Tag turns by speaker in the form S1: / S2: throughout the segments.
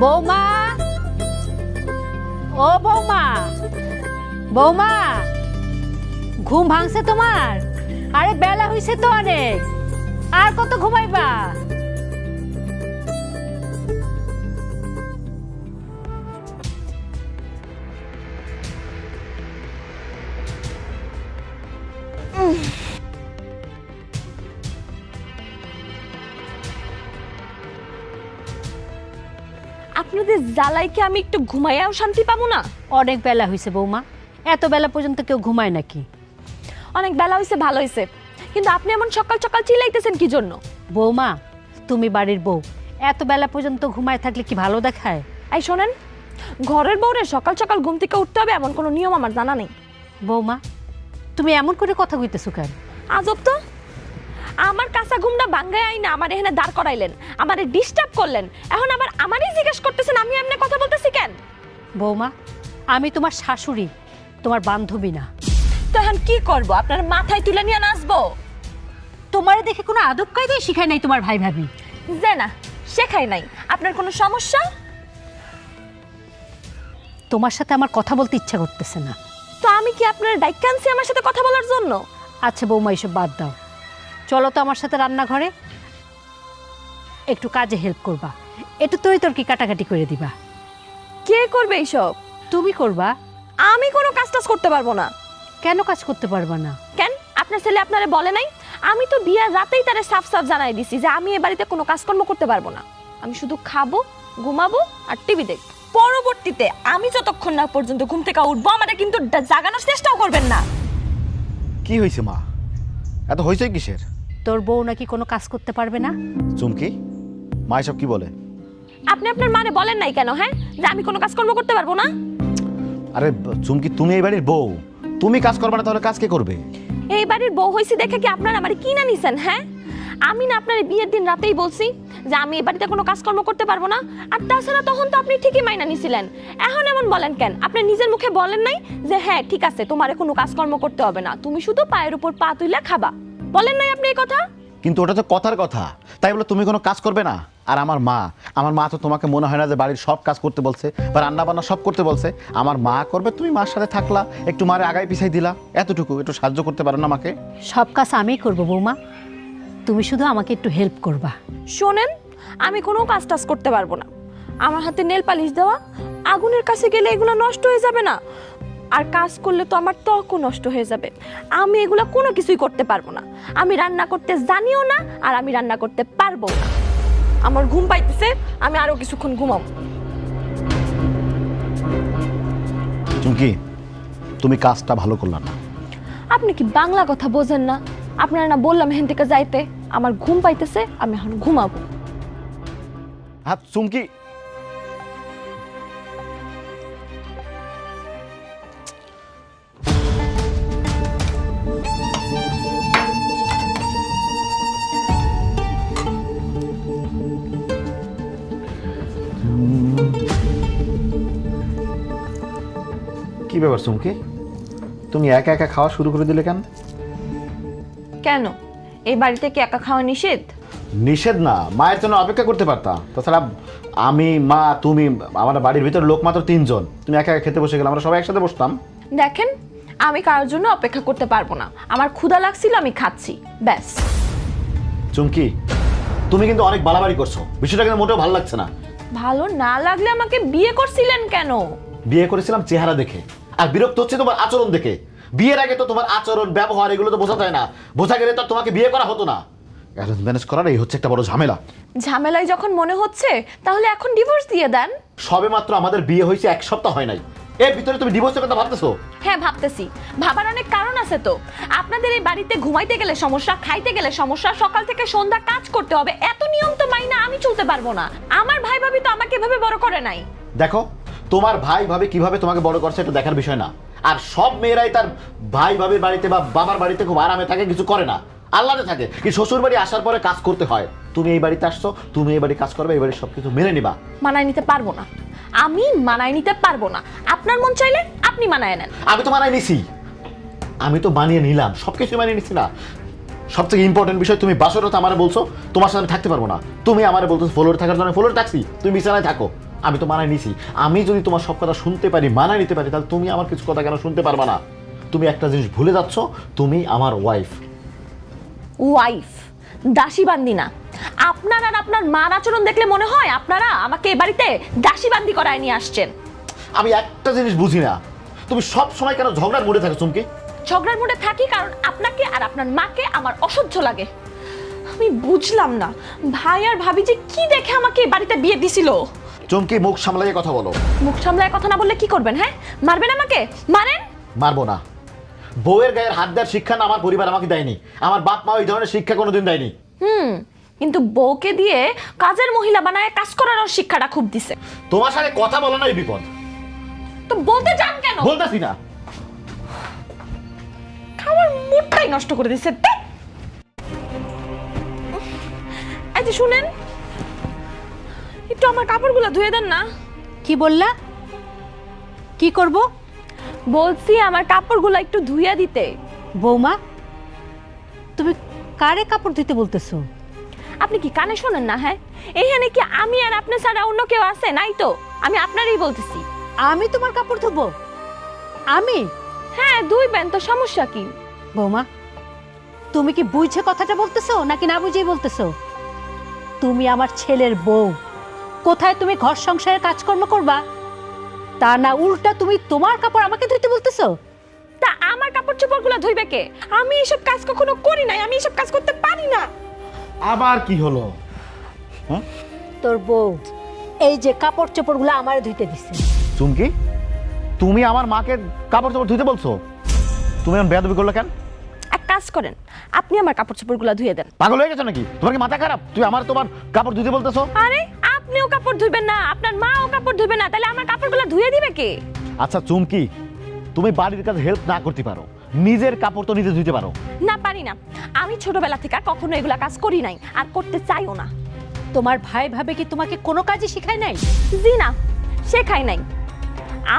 S1: বৌমা, ও বৌমা, বৌমা, ঘুম ভাঙছে তোমার? আরে বেলা হইছে তো অনেক, আর কত ঘুমাইবা?
S2: আপনাদের জ্বালাই কি আমি একটু ঘুমাইয়াও শান্তি পাবো না?
S1: অনেক বেলা হইছে বৌমা, এত বেলা পর্যন্ত কেউ ঘুমায় নাকি?
S2: অনেক বেলা হয়েছে ভালো হয়েছে, কিন্তু আপনি এমন সকাল সকাল চিল্লাইতেছেন কি জন্য?
S1: বৌমা, তুমি বাড়ির বউ, এত বেলা পর্যন্ত ঘুমায় থাকলে কি ভালো দেখায়?
S2: এই শোনেন, ঘরের বউরে সকাল সকাল ঘুম থেকে উঠতে হবে এমন কোনো নিয়ম আমার জানা নেই।
S1: বৌমা, তুমি এমন করে কথা কইতেছো কেন?
S2: আজব তো, আমার কাঁচা ঘুমটা ভাঙ্গায় আইনা আমার এখানে দাঁড় করাইলেন, আমারে ডিস্টার্ব করলেন, এখন আবার আমারই জিজ্ঞেস করতেছেন আমি এমনি কথা বলতেছি কেন?
S1: বৌমা, আমি তোমার শাশুড়ি, তোমার বান্ধবী না।
S2: তো এখন কি করব? আপনার মাথায় তুলে নিয়ে নাচবো?
S1: তোমারে দেখে কোনো আদব কায়দাই শিখায় নাই তোমার ভাই ভাবি?
S2: যে না, শেখাই নাই। আপনার কোনো সমস্যা?
S1: তোমার সাথে আমার কথা বলতে ইচ্ছা করতেছে না।
S2: তো আমি কি আপনার ডাইকা আনছি আমার সাথে কথা বলার জন্য?
S1: আচ্ছা বৌমা, এসব বাদ দাও, চলো তো আমার সাথে রান্নাঘরে, একটু কাজে হেল্প করবা, একটু তরি কাটাকাটি করে দিবা।
S2: কে করবে এইসব?
S1: তুমি করবা।
S2: আমি কোনো কাজ টাজ করতে পারবো না।
S1: কেন কাজ করতে পারবা না?
S2: কেন? আপনার ছেলে আপনারে বলে নাই? আমি তো বিয়ার রাতেই তারে সাফ সাফ জানাই দিছি যে আমি এ বাড়িতে কোনো কাজকর্ম করতে পারবো না। আমি শুধু খাবো, ঘুমাবো আর টিভি দেখবো। পরবর্তীতে আমি যতক্ষণ না পর্যন্ত ঘুম থেকে উঠবো আমারে কিন্তু জাগানোর চেষ্টাও করবেন না।
S3: কি হয়েছে মা? এত হয়েছে কিসের?
S1: তোর বউ নাকি কোনো কাজ করতে পারবে না?
S3: চুমকি, মা এসব কি বলে?
S2: আপনি আপনার মারে বলেন নাই কেন, হ্যাঁ, যে আমি কোনো কাজকর্ম করতে পারবো না?
S3: আরে চুমকি, তুমি এই বাড়ির বউ, তুমি কাজ করবে না তাহলে কাজ কে করবে?
S2: এই বাড়ির বউ হইছি দেখে কি আপনারা আমারে কিনা নিছেন? হ্যাঁ, আমি না আপনার বিয়ের দিন রাতেই বলছি যে আমি এই বাড়িতে কোনো কাজকর্ম করতে পারবো না। আর তাছাড়া তখন তো আপনি ঠিকই মাইনা নিছিলেন। এখন এমন বলেন কেন? আপনি নিজের মুখে বলেন নাই যে হ্যাঁ ঠিক আছে তোমারে কোনো কাজকর্ম করতে হবে না, তুমি শুধু পায়ের উপর পা তুইলা খাবা? বলেন নাই আপনি এই কথা?
S3: কিন্তু ওটা তো কথার কথা, তাই বলে তুমি কোনো কাজ করবে না? আর আমার মা তো তোমাকে মনে হয় না যে বাড়ির সব কাজ করতে বলছে বা রান্না বান্না সব করতে বলছে? আমার মা করবে, তুমি মার সাথে থাকলা, একটু মারে আগায় পিছাই দিলা, এতটুকু একটু সাহায্য করতে পারো না আমাকে?
S1: সব কাজ আমিই করবো বৌমা, তুমি শুধু আমাকে একটু হেল্প করবা।
S2: শোনেন, আমি কোনো কাজ টাজ করতে পারবো না। আমার হাতে নেল পালিশ দেওয়া, আগুনের কাছে গেলে এগুলো নষ্ট হয়ে যাবে না? আর কাজ করলে তো আমার ত্বকও নষ্ট হয়ে যাবে। আমি এগুলো কোনো কিছুই করতে পারবো না। আমি রান্না করতে জানিও না, আর আমি রান্না করতে পারবো না। আমার ঘুম পাইতেছে, আমি আরো কিছুক্ষণ ঘুমাবো।
S3: চুমকি, তুমি কাজটা ভালো করলা না।
S2: আপনি কি বাংলা কথা বোঝেন না? আপনারা না বললাম এখান থেকে যাইতে, আমার ঘুম পাইতেছে, আমি এখন ঘুমাবো।
S3: হ্যাঁ চুমকি, কি ব্যাপার চুমকি, তুমি একা একা খাওয়া শুরু করে দিলে কেন?
S2: কেন, এই বাড়িতে কি একা খাওয়া নিষেধ?
S3: নিষেধ না, মায়ের জন্য অপেক্ষা করতে পারতাম। তাছাড়া আমি, মা, তুমি, আমার বাড়ির ভিতর লোক মাত্র 3 জন, তুমি একা একা খেতে বসে গেলে, আমরা সবাই একসাথে বসতাম।
S2: দেখেন, আমি কারোর জন্য অপেক্ষা করতে পারবো না। আমার ক্ষুধা লাগছিল, আমি খাচ্ছি, ব্যাস।
S3: চুমকি, তুমি কিন্তু অনেক বাড়াবাড়ি করছো, বিষয়টা কিন্তু মোটেও ভালো লাগছে না।
S2: ভালো না লাগলে আমাকে বিয়ে করছিলেন কেন?
S3: বিয়ে করেছিলাম চেহারা দেখে, আর বিরক্ত হচ্ছে তোমার আচরণ দেখে। বিয়ের আগে তো তোমার আচরণ ব্যবহার এগুলো তো বোঝা যায় না, বোঝা গেলে তো তোমাকে বিয়ে করা হতো না। অ্যারেঞ্জ ম্যানেজ করার এই হচ্ছে একটা বড় ঝামেলা।
S2: ঝামেলায় যখন মনে হচ্ছে তাহলে এখন ডিভোর্স দিয়ে দেন।
S3: সবে মাত্র আমাদের বিয়ে হয়েছে 1 সপ্তাহ হয় নাই, এর ভিতরে তুমি ডিভোর্সের কথা ভাবতেছো?
S2: হ্যাঁ ভাবতেছি, ভাবার অনেক কারণ আছে তো। আপনাদের এই বাড়িতে ঘুমাইতে গেলে সমস্যা, খাইতে গেলে সমস্যা, সকাল থেকে সন্ধ্যা কাজ করতে হবে, এত নিয়ম তো মাইনা আমি চলতে পারবো না। আমার ভাই ভাবি তো আমাকে এভাবে বড় করে নাই।
S3: দেখো, তোমার ভাই ভাবে কিভাবে তোমাকে বড় করছে এটা দেখার বিষয় না। আর সব মেয়েরাই তার ভাই ভাবির বাড়িতে বা বাবার বাড়িতে খুব আরামে থাকে, কিছু করে না, আল্লাহতে থাকে। কি শ্বশুর বাড়ি আসার পরে কাজ করতে হয়। তুমি এই বাড়িতে আসছো, তুমি এই বাড়ি কাজ করবে, এই বাড়ির সবকিছু মেনে নিবা।
S2: মানায় নিতে পারবো না, আমি মানায় নিতে পারবো না। আপনার মন চাইলে আপনি মানায় নেন।
S3: আমি তো মানায় নিছি, আমি তো মানিয়ে নিলাম, সবকিছু মানিয়ে নিছি না। সবথেকে ইম্পর্টেন্ট বিষয়, তুমি বাসরতে আমারে বলছো তোমার সাথে আমি থাকতে পারবো না। তুমি আমারে বলছো ফ্লোরে থাকার জন্য, ফ্লোরে থাকছি, তুমি বিছানায় থাকো। আমি তো মানায় নিছি। আমি যদি তোমার সব কথা শুনতে পারি, মানায় নিতে পারি, তাহলে তুমি আমার কিছু কথা কেন শুনতে পারবা না? তুমি একটা জিনিস ভুলে যাচ্ছ, তুমি আমার ওয়াইফ।
S2: ওয়াইফ, দাসী বান্দি না। আপনার আর আপনার মার আচরণ দেখলে মনে হয় আপনারা আমাকে এ বাড়িতে দাসী বান্দি করায় নিয়ে আসছেন।
S3: আমি একটা জিনিস বুঝি না, তুমি সব সময় কেন ঝগড়ার মুডে থাকো চুমকি?
S2: ঝগড়ার মুডে থাকি কারণ আপনাকে আর আপনার মাকে আমার অসহ্য লাগে। আমি বুঝলাম না ভাই আর ভাবি যে কি দেখে আমাকে এ বাড়িতে বিয়ে দিছিল।
S3: চুমকি, মুখ সামলাইয়ে কথা বলো।
S2: মুখ সামলায় কথা না বললে কি করবেন? হ্যাঁ, মারবেন আমাকে? মারেন।
S3: মারবো না। বউয়ের গায়ের হাত দেওয়ার শিক্ষা না আমার পরিবার আমাকে দেয়নি, আমার বাপ মা এই ধরনের শিক্ষা কোনোদিন দেয়নি।
S2: কিন্তু বউকে দিয়ে কাজের মহিলা বানায় কাজ করার শিক্ষাটা খুব দিছে।
S3: তোমার সাথে কথা বলো না, এই বিপদ।
S2: তো বলতে যান কেন?
S3: বলতেছি না।
S2: খাওয়ার মুডটাই নষ্ট করে দিছে। এই যে শুনেন, একটু আমার কাপড়গুলো ধুয়ে দেন না।
S1: কি বললা? কি করব?
S2: বলছি আমার কাপড়গুলো একটু ধুইয়া দিতে।
S1: বৌমা, তুমি কারে কাপড় দিতে বলতেছো?
S2: আপনি কি কানে শোনেন না? হ্যাঁ, এইখানে কি আমি আর আপনি ছাড়া অন্য কেউ আছে? নাই তো, আমি আপনারই বলতেছি।
S1: আমি তোমার কাপড় ধোবো? আমি?
S2: হ্যাঁ, ধুইবেন তো, সমস্যা কি?
S1: বৌমা, তুমি কি বুঝে কথাটা বলতেছো নাকি না বুঝেই বলতেছো? তুমি আমার ছেলের বউ, কোথায় তুমি ঘর সংসারের কাজকর্ম করবা, তা না উল্টা তুমি তোমার কাপড় আমাকে ধুইতে বলতেছো?
S2: তা আমার কাপড় চোপড়গুলো ধুইবে কে? আমি এসব কাজ কখনো করি নাই, আমি এসব কাজ করতে পারি না।
S3: আবার কি হলো?
S1: তোর বউ এই যে কাপড় চোপড়গুলো আমার ধুইতে দিচ্ছে।
S3: চুমকি, তুমি আমার মাকে কাপড় চোপড় ধুইতে বলছো? তুমি এমন বেয়াদবি করলে কেন?
S2: এক কাজ করেন, আপনি আমার কাপড় চোপড়গুলো ধুয়ে দেন।
S3: পাগল হয়ে গেছো নাকি? তোমার কি মাথা খারাপ? তুমি তোমার কাপড় ধুইতে বলতেছো?
S2: আরে আপনিও কাপড় ধুইবেন না, আপনার মাও কাপড় ধুইবে না, তাহলে আমার কাপড়গুলো ধুয়ে দিবে কে?
S3: আচ্ছা চুমকি, তুমি বাড়ির কাছে হেল্প না করতে পারো, নিজের কাপড় তো নিজে ধুইতে পারো।
S2: না, পারি না। আমি ছোটবেলা থেকে কখনো এগুলা কাজ করি নাই আর করতে চাইও না।
S1: তোমার ভাই ভাবে কি তোমাকে কোনো কাজই শিখায় নাই?
S2: জি না, শেখাই নাই।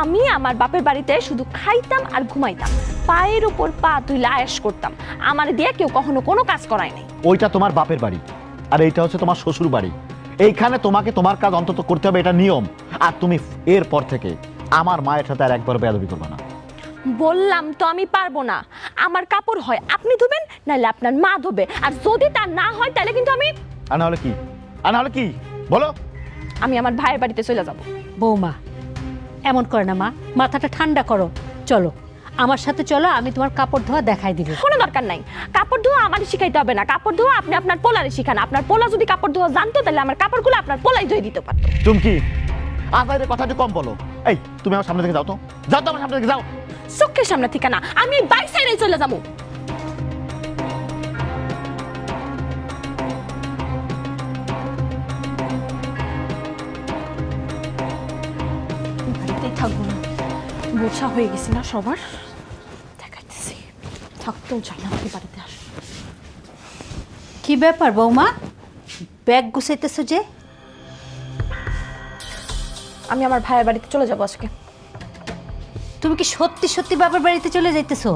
S2: আমি আমার বাপের বাড়িতে শুধু খাইতাম আর ঘুমাইতাম, পায়ের উপর পা তুইলা আয়েশ করতাম। আমার দিয়ে কেউ কখনো কোনো কাজ করায় নাই।
S3: ওইটা তোমার বাপের বাড়ি, আর এইটা হচ্ছে তোমার শ্বশুর বাড়ি। এইখানে তোমাকে তোমার কাজ অন্তত করতে হবে, এটা নিয়ম। আর তুমি এরপর থেকে আমার মায়ের সাথে আর একবার বেয়াদবি করবে না।
S2: বললাম তো আমি পারবো না। আমার কাপড় হয় আপনি ধুবেন, নাহলে আপনার মা ধোবে। আর যদি তা না হয় তাহলে কিন্তু
S3: আর না হলে কি? আর না হলে কি বলো?
S2: আমি আমার ভাইয়ের বাড়িতে চলে যাব।
S1: বৌমা, এমন করে না মা, মাথাটা ঠান্ডা করো। চলো আমার সাথে চলো, আমি তোমার কাপড় ধোয়া দেখাই দিব।
S2: কোনো দরকার নাই, কাপড় ধোয়া আমারই শিখাইতে হবে না। কাপড় ধোয়া আপনি আপনার পোলারে শিখান। আপনার পোলা যদি কাপড় ধোয়া জানতো তাহলে আমার কাপড়গুলো আপনার পোলাই ধুয়ে দিতে পারতো।
S3: চুমকি, আজাইরের কথা একটু কম বলো। এই তুমি আমার সামনে থেকে যাও তো, যাও তো আমার সামনে থেকে যাও।
S2: চোখের সামনে থেকে না, আমি বাই সাইডে চলে যাবো। বাড়িতেই থাকবো না, বোঝা হয়ে গেছি না সবার। দেখাইতেছি, থাকতেও চাই না আমাকে বাড়িতে আস।
S1: কি ব্যাপার বৌমা, ব্যাগ গুছাইতেছো যে?
S2: আমি আমার ভাইয়ের বাড়িতে চলে যাবো আজকে।
S1: তুমি কি সত্যি সত্যি বাবার বাড়িতে চলে যাইতেছো?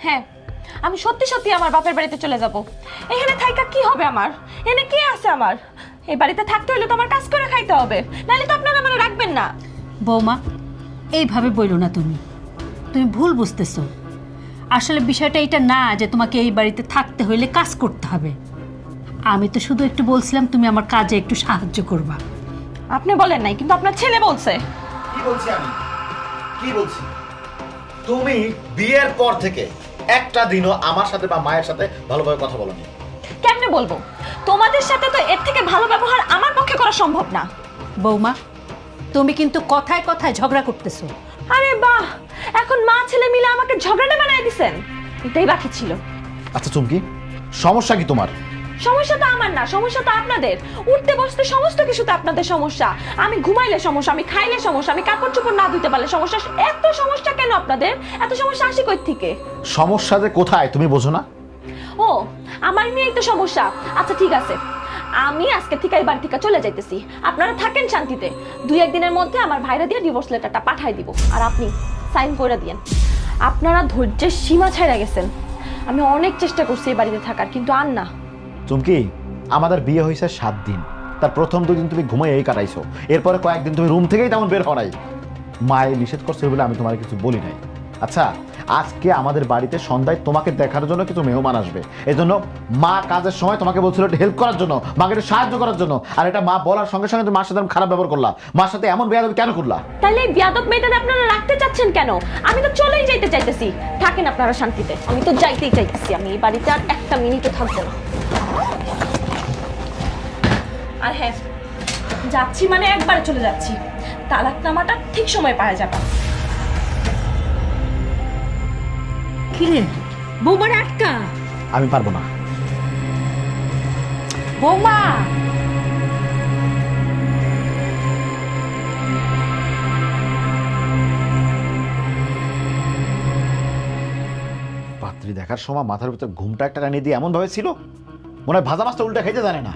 S2: হ্যাঁ, আমি সত্যি সত্যি আমার বাপের বাড়িতে চলে যাব। এখানে থাইকা কি হবে আমার? এনে কে আছে আমার? এই বাড়িতে থাকতে হলে তো আমার কাজ করে খাইতে হবে, নাহলে তো আপনারা আমার রাখবেন না।
S1: বৌমা, এইভাবে বইলো না, তুমি তুমি ভুল বুঝতেছো। আসলে বিষয়টা এটা না যে তোমাকে এই বাড়িতে থাকতে হইলে কাজ করতে হবে। আমি তো শুধু একটু বলছিলাম তুমি আমার কাজে একটু সাহায্য করবা।
S2: আপনি বলেন নাই, কিন্তু আপনার ছেলে বলছে।
S3: কি বলছি আমি? কি বলছি? তুমি বিয়ের পর থেকে একটা দিনও আমার সাথে বা মায়ের সাথে ভালোভাবে কথা বলোনি।
S2: কেমনে বলবো? তোমাদের সাথে তো এর থেকে ভালো ব্যবহার আমার পক্ষে করা সম্ভব না।
S1: বৌমা, তুমি কিন্তু কথায় কথায় ঝগড়া করতেছো।
S2: আরে বাহ, এখন মা ছেলে মিলে আমাকে ঝগড়াটা বানায় দিছেন। এটাই বাকি ছিল।
S3: আচ্ছা চুমকি, সমস্যা কি তোমার?
S2: সমস্যা তো আমার না, সমস্যা তো আপনাদের। উঠতে বসতে সমস্ত কিছুতে আপনাদের সমস্যা। আমি ঘুমাইলে সমস্যা, আমি খাইলে সমস্যা, আমি কাপড় চোপড় না ধুইতে পারলে সমস্যা। এত সমস্যা কেন আপনাদের? এত সমস্যা আসে কই থেকে?
S3: সমস্যা যে কোথায় তুমি বোঝো না?
S2: ও, আমার নিয়েই তো সমস্যা। আচ্ছা ঠিক আছে, আমি আজকে থেকে এই বাড়ি থেকে চলে যাইতেছি। আপনারা থাকেন শান্তিতে। 2-1 দিনের মধ্যে আমার ভাইরা দিয়ে ডিভোর্স লেটারটা পাঠাই দিব, আর আপনি সাইন করে দিয়েন। আপনারা ধৈর্যের সীমা ছাড়া গেছেন। আমি অনেক চেষ্টা করছি এই বাড়িতে থাকার, কিন্তু আর না।
S3: চুমকি, আমাদের বিয়ে হয়েছে 7 দিন, তার প্রথম 2 দিন তুমি ঘুমাইয়েই কাটাইছো, এরপরে কয়েকদিন তুমি রুম থেকেই তেমন বের হও নাই। মায়ে নিষেধ করছে বলে আমি তোমার কিছু বলি নাই। আচ্ছা, আজকে আমাদের বাড়িতে সন্ধ্যায় তোমাকে দেখার জন্য কিছু মেহমান আসবে, এই জন্য মা কাজের সময় তোমাকে বলছিল একটু হেল্প করার জন্য, মাকে একটু সাহায্য করার জন্য, আর এটা মা বলার সঙ্গে সঙ্গে তুমি মার সাথে খারাপ ব্যবহার করলা। মার সাথে এমন বেয়াদবি কেন করলা?
S2: তাহলে এই বিয়াদব মেয়েটাকে আপনারা রাখতে চাচ্ছেন কেন? আমি তো চলেই যাইতে চাইতেছি। থাকেন আপনারা শান্তিতে, আমি তো যাইতেই চাইতেছি। আমি এই বাড়িতে আর একটা মিনিটও থাকবো না। আর হ্যাঁ, যাচ্ছি মানে একবারে চলে যাচ্ছি। তালাকনামাটা ঠিক সময় পাওয়া যাবে।
S1: কিরে বৌমার আটকা?
S3: আমি পারবো না।
S1: বৌমা,
S3: পাত্রী দেখার সময় মাথার ভিতর ঘুমটা একটা টানিয়ে দিয়ে এমন ভাবে ছিল মনে হয় ভাজা মাছটা উল্টা খাইতে জানে না।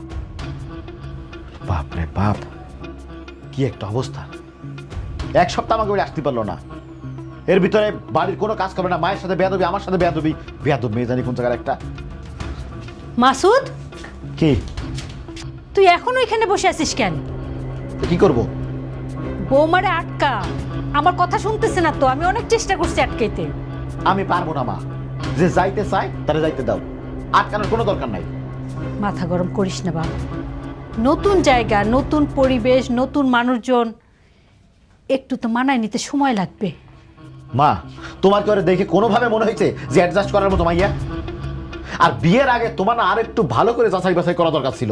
S3: বাপ রে বাপ, কি একটা অবস্থা! 1 সপ্তাহ আমাকে আসতে পারলো না, এর ভিতরে বাড়ির কোনো কাজ করবে না, মায়ের সাথে বেয়াদবি, আমার সাথে বেয়াদবি। বেয়াদব মেয়ে জানি কোন জায়গার একটা।
S1: মাসুদ,
S3: কি
S1: তুই এখনো এখানে বসে আছিস কেন?
S3: কি করব?
S1: বৌমারে আটকা। আমার কথা শুনতেছে না তো, আমি অনেক চেষ্টা করছি আটকাইতে।
S3: আমি পারবো না মা, যে যাইতে চাই তারা যাইতে দাও, আটকানোর কোনো দরকার নাই।
S1: মাথা গরম করিস না বাবা, নতুন জায়গা, নতুন পরিবেশ, নতুন মানুষজন, একটু তো মানায় নিতে সময় লাগবে।
S3: মা, তোমার কি ওরে দেখে কোনোভাবে মনে হয়েছে যে অ্যাডজাস্ট করার মতো মাইয়া? আর বিয়ের আগে তোমার না আর একটু ভালো করে যাচাই বাছাই করা দরকার ছিল,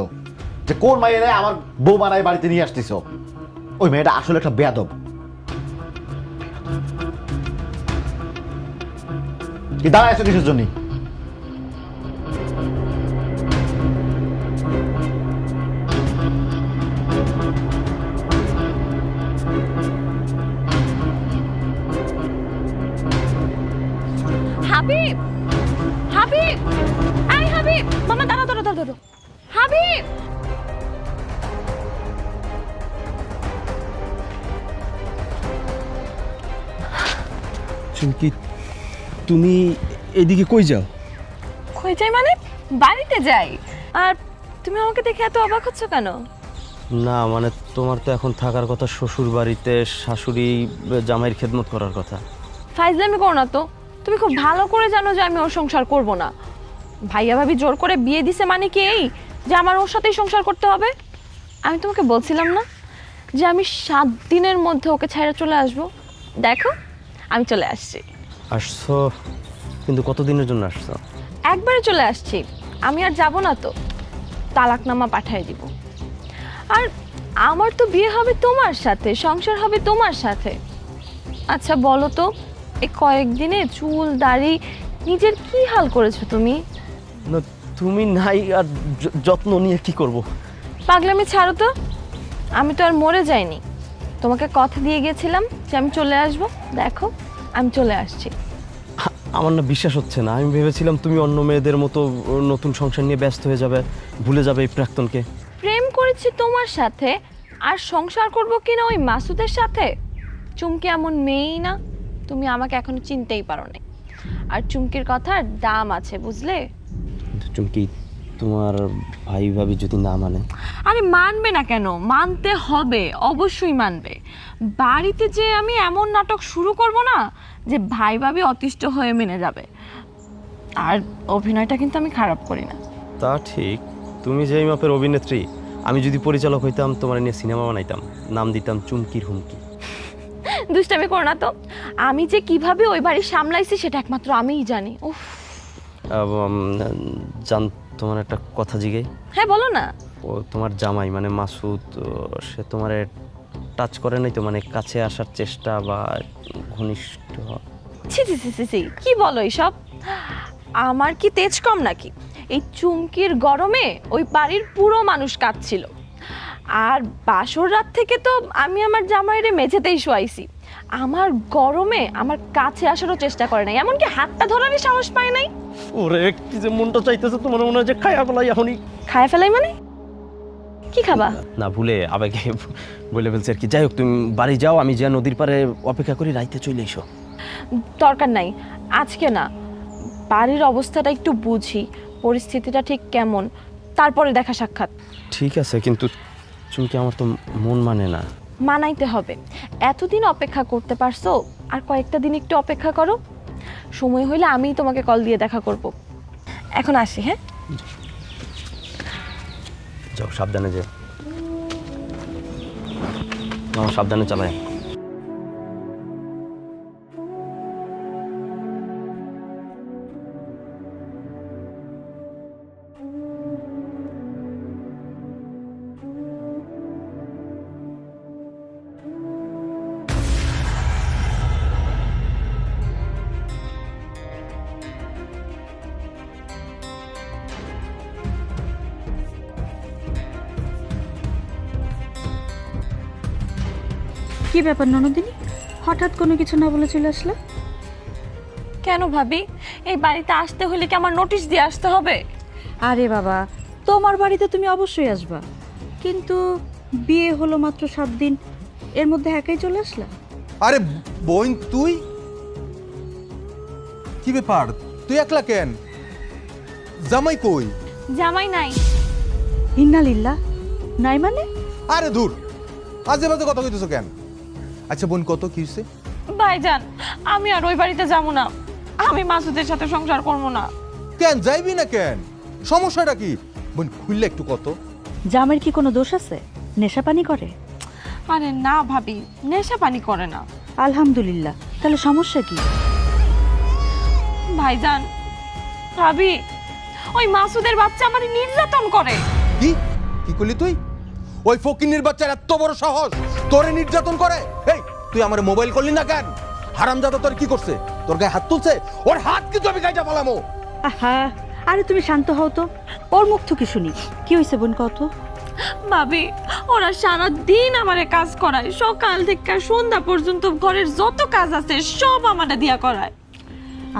S3: যে কোন মাইয়া আমার বউ বানায় বাড়িতে নিয়ে আসতেছ। ওই মেয়েটা আসলে একটা বেয়াদব। কি দাঁড়ায় আছো কিসের জন্য?
S2: হাবিব, হাবিব, আই হাবিব, মামা দাঁড়া দাঁড়া দাঁড়া দাঁড়া। হাবিব,
S4: চুমকি, তুমি এদিকে কই যাও?
S2: কই যাই মানে? বাড়িতে যাই। আর তুমি আমাকে দেখে এত অবাক হচ্ছ কেন?
S4: না মানে তোমার তো এখন থাকার কথা শ্বশুর বাড়িতে, শাশুড়ি জামাইয়ের খেদমত করার কথা।
S2: ফাইজলামি করো না তো। তুমি খুব ভালো করে জানো যে আমি ওর সংসার করব না। ভাইয়া ভাবি জোর করে বিয়ে দিছে মানে কি এই যে আমার ওর সাথেই সংসার করতে হবে? আমি তোমাকে বলছিলাম না যে আমি 7 দিনের মধ্যে ওকে ছেড়ে চলে আসব? দেখো আমি চলে আসছি।
S4: আসছো? কিন্তু কতদিনের জন্য আসছো?
S2: একবারে চলে আসছি, আমি আর যাব না তো। তালাকনামা পাঠিয়ে দিব। আর আমার তো বিয়ে হবে তোমার সাথে, সংসার হবে তোমার সাথে। আচ্ছা বলো তো, এই কয়েকদিনে চুল দাড়ি নিজের কি হাল করেছো তুমি?
S4: না তুমি নাই আর যত্ন নিয়ে কি করব?
S2: পাগলামি ছাড়ো তো। আমি তো আর মরে যাইনি। তোমাকে কথা দিয়ে গেছিলাম যে আমি চলে আসব। দেখো আমি চলে আসছি।
S4: আমার না বিশ্বাস হচ্ছে না। আমি ভেবেছিলাম তুমি অন্য মেয়েদের মতো নতুন সংসার নিয়ে ব্যস্ত হয়ে যাবে, ভুলে যাবে এই প্রাক্তনকে।
S2: প্রেম করেছি তোমার সাথে, আর সংসার করব কিনা ওই মাসুদের সাথে? চুমকি এমন মেয়েই না, তুমি আমাকে এখনো চিনতেই পারো না। আর চুমকির কথার দাম আছে বুঝলে?
S4: চুমকি, তোমার ভাই ভাবি যদি না মানে?
S2: আরে মানবে না কেন? মানতে হবে, অবশ্যই মানবে। বাড়িতে যে আমি এমন নাটক শুরু করব না যে ভাই ভাবি অতিষ্ঠ হয়ে মেনে যাবে। আর অভিনয়টা কিন্তু আমি খারাপ করি না।
S4: তা ঠিক, তুমি যেই মাপের অভিনেত্রী, আমি যদি পরিচালক হইতাম তোমার নিয়ে সিনেমা বানাইতাম, নাম দিতাম চুমকির হুমকি।
S2: দুষ্টামি করো না তো। আমি যে কিভাবে ওই বাড়ি সামলাইছি সেটা একমাত্র আমিই জানি। উফ।
S4: জান, তোমার একটা কথা জিজ্ঞেস।
S2: হ্যাঁ বলো না।
S4: ও তোমার জামাই মানে মাসুদ, সে তোমারে টাচ করে নাই তো, মানে কাছে আসার চেষ্টা বা ঘনিষ্ঠ?
S2: ছি ছি ছি ছি ছি, কি বলো এইসব? আমার কি তেজ কম নাকি? এই চুমকির গরমে ওই বাড়ির পুরো মানুষ কাঁদছিল। আর বাসর রাত থেকে তো আমি আমার জামাইরে মেঝেতেই শোয়াইছি। আমার গরমে আমার কাছে আসারও চেষ্টা করে নাই, এমনকি হাতটা ধরারই সাহস পায় নাই।
S4: ওরে কি যে মনটা চাইতেছে তোমার মনে হয় যে খায়া ফেলাই এখনই।
S2: খায় ফেলাই মানে? কি খাবা?
S4: না ভুলে আবেগে বলে ফেলছি আর কি। যাই হোক, তুমি বাড়ি যাও, আমি যা নদীর পাড়ে অপেক্ষা করি, রাইতে চলে এসো।
S2: দরকার নাই, আজকে না। বাড়ির অবস্থাটা একটু বুঝি, পরিস্থিতিটা ঠিক কেমন, তারপরে দেখা সাক্ষাৎ।
S4: ঠিক আছে, কিন্তু চুমকি আমার তো মন মানে না।
S2: মানাইতে হবে, এতদিন অপেক্ষা করতে পারছো, আর কয়েকটা দিন একটু অপেক্ষা করো, সময় হইলে আমিই তোমাকে কল দিয়ে দেখা করব। এখন আসি, হ্যাঁ?
S4: যাও, সাবধানে যে আমার সাবধানে চালায়।
S5: কি ব্যাপার ননদিনী, হঠাৎ কোনো কিছু না বলে চলে আসলে?
S2: কেন ভাবি, এই বাড়িতে আসতে হলে কি আমার নোটিশ দিয়ে আসতে হবে?
S5: আরে বাবা, তোমার বাড়িতে তুমি অবশ্যই আসবা, কিন্তু বিয়ে হলো মাত্র 7 দিন, এর মধ্যে একাই চলে আসলা?
S6: আরে বোন, তুই কি ব্যাপার? তুই একলা কেন? জামাই কই?
S2: জামাই নাই।
S5: ইন্নালিল্লাহ, নাই মানে?
S6: আরে দূর, আজে বাজে কথা কইতেছো কেন? আচ্ছা বোন, কত কি হইছে?
S2: ভাইজান, আমি আর ওই বাড়িতে যাবো না, আমি মাসুদের সাথে সংসার করবো না।
S6: কেন যাইবি না কেন? সমস্যাটা কি বোন, খুললে একটু কত।
S5: জামের কি কোনো দোষ আছে? নেশা পানি করে?
S2: আরে না ভাবি, নেশা পানি করে না।
S5: আলহামদুলিল্লাহ, তাহলে সমস্যা কি?
S2: ভাইজান, ভাবি, ওই মাসুদের বাচ্চা আমারে নির্যাতন করে।
S6: কি কি করলি তুই? ওই ফকিন্নির বাচ্চার এত বড় সাহস তোরে নির্যাতন করে? এই তুই আমার মোবাইল করলি না কেন? হারামজাদা তোর কি করছে? তোর গায়ে হাত তুলছে? ওর হাত কিন্তু আমি গাইটা পালামো।
S5: আহা, আরে তুমি শান্ত হও তো, ওর মুখ থেকে শুনি। কি হয়েছে বোন, কত?
S2: ভাবি, ওরা সারা দিন আমারে কাজ করায়, সকাল থেকে সন্ধ্যা পর্যন্ত ঘরের যত কাজ আছে সব আমারে দিয়া করায়।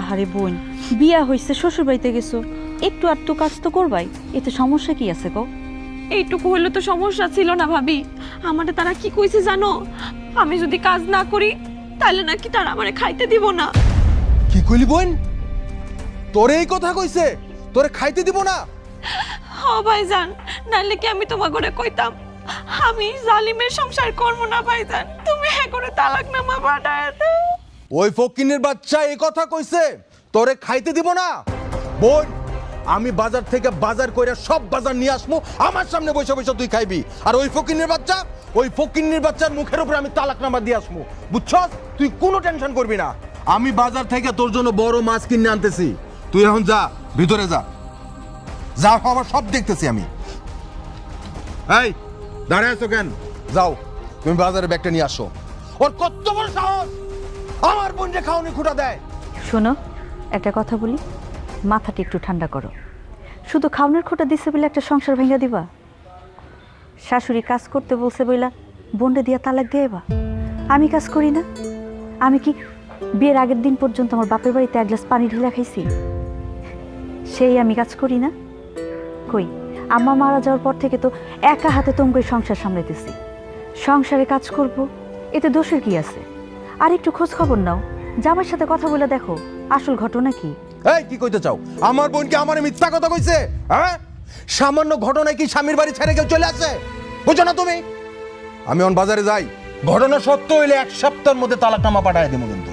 S5: আহারে বোন, বিয়া হইছে, শ্বশুর বাড়িতে গেছো, একটু আর তো কাজ তো করবাই, এতে সমস্যা কি আছে গো?
S2: এইটুকু হইলে তো সমস্যা ছিল না ভাবি। আমারে তারা কি কইছে জানো? আমি যদি কাজ না করি তাহলে নাকি তারা আমারে খাইতে দিব না।
S6: কি কইলি বোন? তোরে এই কথা কইছে? তোরে খাইতে দিব না?
S2: হ ভাইজান, নাইলে কি আমি তোমার ঘরে কইতাম আমি জালিমের সংসার করবো না? ভাইজান, তুমি হ্যাঁ করে তালাকনামা পাঠায় দাও।
S6: ওই ফকিন্নির বাচ্চা এই কথা কইছে তোরে খাইতে দিব না? বোন, আমি বাজার থেকে বাজার কইরা সব বাজার নিয়ে আসবো, আমার সামনে বসে বসে তুই খাইবি। আর ওই ফকিন্নির বাচ্চা, ওই ফকিন্নির বাচ্চার মুখের উপরে আমি তালাকনামা দিয়ে আসবো, বুঝছস? তুই কোনো টেনশন করবি না। আমি বাজার থেকে তোর জন্য বড় মাছ কিনে আনতেছি, তুই এখন যা, ভিতরে যা, যা আমার সব দেখতেছি আমি। এই দাঁড়ায় আছো কেন? যাও, তুমি বাজারে ব্যাগটা নিয়ে আসো। ওর কত বড় সাহস আমার বোনকে খাওয়ানি খুঁটা দেয়।
S5: শোনো, একটা কথা বলি, মাথাটা একটু ঠান্ডা করো। শুধু খাওনের খোটা দিছে বলে একটা সংসার ভেঙে দিবা? শাশুড়ি কাজ করতে বলছে বইলা বোনরে দিয়া তালাক দিয়েবা? আমি কাজ করি না? আমি কি বিয়ের আগের দিন পর্যন্ত আমার বাপের বাড়িতে 1 গ্লাস পানি ঢেলা খাইছি? সেই আমি কাজ করি না? কই, আম্মা মারা যাওয়ার পর থেকে তো একা হাতে তোমাকে সংসার সামলাইতেছি। সংসারে কাজ করব, এতে দোষের কি আছে? আর একটু খোঁজ খবর নাও, জামাইয়ের সাথে কথা বলে দেখো আসল ঘটনা কি।
S6: এই কি কইতে চাও? আমার বোনকে আমার মিথ্যা কথা কইছে? হ্যাঁ, সামান্য ঘটনায় কি স্বামীর বাড়ি ছেড়ে কেউ চলে আসে? বুঝো না তুমি? আমি অন বাজারে যাই, ঘটনা সত্য হইলে 1 সপ্তাহের মধ্যে তালাকনামা পাঠায় দেবো। কিন্তু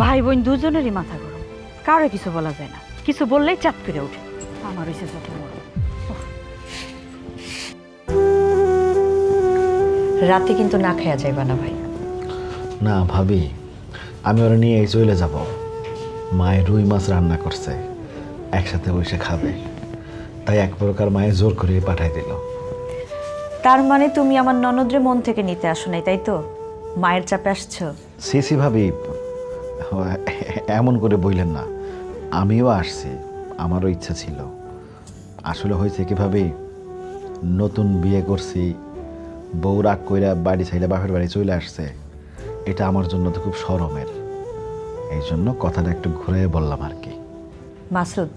S5: ভাই বোন দুজনেরই মাথা গরম, কারো কিছু বলা যায় না, কিছু বললেই চাপ ফিরে ওঠে। আমার হয়েছে যত বড়। রাতে কিন্তু না খাওয়া যাইবা না ভাই।
S3: না ভাবি, আমি ওরা নিয়ে এই চলে যাব। মায়ের রুই মাছ রান্না করছে, একসাথে বসে খাবে, তাই এক প্রকার মায়ে জোর করে পাঠাই দিল।
S5: তার মানে তুমি আমার ননদরে মন থেকে নিতে আসো নাই, তাই তো? মায়ের চাপে আসছো?
S3: সিসি ভাবি, এমন করে বললেন না, আমিও আসছি, আমারও ইচ্ছা ছিল। আসলে হয়েছে কি ভাবি, নতুন বিয়ে করছি, বউ রাগ কইরা বাড়ি ছাইলে বাপের বাড়ি চলে আসছে, এটা আমার জন্য তো খুব শরমের। এই জন্য কথাটা একটু ঘুরে বললাম আর কি।
S5: মাসুদ,